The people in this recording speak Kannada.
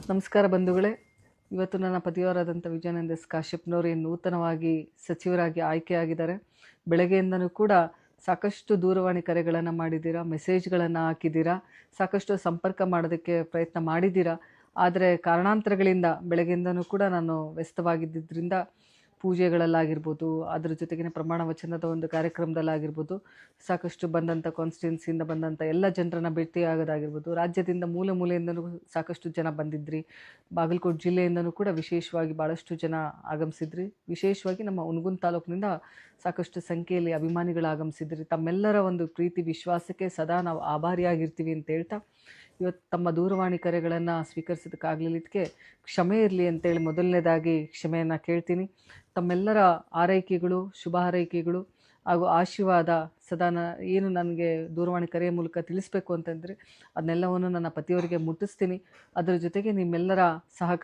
ನಮಸ್ಕಾರ ಬಂಧುಗಳೇ. ಇವತ್ತು ನನ್ನ ಪತಿಯವರಾದಂಥ ವಿಜಯಾನಂದ ಎಸ್ ಕಾಶ್ಯಪ್ನವರು ನೂತನವಾಗಿ ಸಚಿವರಾಗಿ ಆಯ್ಕೆಯಾಗಿದ್ದಾರೆ. ಬೆಳಗ್ಗೆಯಿಂದನೂ ಕೂಡ ಸಾಕಷ್ಟು ದೂರವಾಣಿ ಕರೆಗಳನ್ನು ಮಾಡಿದ್ದೀರಾ, ಮೆಸೇಜ್ಗಳನ್ನು ಹಾಕಿದ್ದೀರಾ, ಸಾಕಷ್ಟು ಸಂಪರ್ಕ ಮಾಡೋದಕ್ಕೆ ಪ್ರಯತ್ನ ಮಾಡಿದ್ದೀರಾ. ಆದರೆ ಕಾರಣಾಂತರಗಳಿಂದ ಬೆಳಗ್ಗೆಯಿಂದನೂ ಕೂಡ ನಾನು ವ್ಯಸ್ತವಾಗಿದ್ದರಿಂದ ಪೂಜೆಗಳಲ್ಲಾಗಿರ್ಬೋದು, ಅದ್ರ ಜೊತೆಗಿನ ಪ್ರಮಾಣ ವಚನದ ಒಂದು ಕಾರ್ಯಕ್ರಮದಲ್ಲಾಗಿರ್ಬೋದು, ಸಾಕಷ್ಟು ಬಂದಂಥ ಕಾನ್ಸ್ಟಿಟ್ಯೂನ್ಸಿಯಿಂದ ಬಂದಂಥ ಎಲ್ಲ ಜನರನ್ನ ಭೇಟಿಯಾಗೋದಾಗಿರ್ಬೋದು, ರಾಜ್ಯದಿಂದ ಮೂಲೆ ಮೂಲೆಯಿಂದನೂ ಸಾಕಷ್ಟು ಜನ ಬಂದಿದ್ರಿ. ಬಾಗಲಕೋಟೆ ಜಿಲ್ಲೆಯಿಂದನೂ ಕೂಡ ವಿಶೇಷವಾಗಿ ಭಾಳಷ್ಟು ಜನ ಆಗಮಿಸಿದ್ರಿ. ವಿಶೇಷವಾಗಿ ನಮ್ಮ ಹುನಗುಂದ ತಾಲೂಕಿನಿಂದ ಸಾಕಷ್ಟು ಸಂಖ್ಯೆಯಲ್ಲಿ ಅಭಿಮಾನಿಗಳು ಆಗಮಿಸಿದ್ರಿ. ತಮ್ಮೆಲ್ಲರ ಒಂದು ಪ್ರೀತಿ ವಿಶ್ವಾಸಕ್ಕೆ ಸದಾ ನಾವು ಆಭಾರಿಯಾಗಿರ್ತೀವಿ ಅಂತ ಹೇಳ್ತಾ, ಇವತ್ತು ತಮ್ಮ ದೂರವಾಣಿ ಕರೆಗಳನ್ನು ಸ್ವೀಕರಿಸೋದಕ್ಕಾಗಲಿದ್ದಕ್ಕೆ ಕ್ಷಮೆ ಇರಲಿ ಅಂತೇಳಿ ಮೊದಲನೇದಾಗಿ ಕ್ಷಮೆಯನ್ನು ಕೇಳ್ತೀನಿ. ತಮ್ಮೆಲ್ಲರ ಆರೈಕೆಗಳು, ಶುಭ ಹಾರೈಕೆಗಳು ಹಾಗೂ ಆಶೀರ್ವಾದ ಸದಾ ಏನು ನನಗೆ ದೂರವಾಣಿ ಕರೆಯ ಮೂಲಕ ತಿಳಿಸ್ಬೇಕು ಅಂತಂದರೆ ಅದನ್ನೆಲ್ಲವನ್ನು ನನ್ನ ಪತಿಯವರಿಗೆ ಮುಟ್ಟಿಸ್ತೀನಿ. ಅದರ ಜೊತೆಗೆ ನಿಮ್ಮೆಲ್ಲರ ಸಹಕಾರ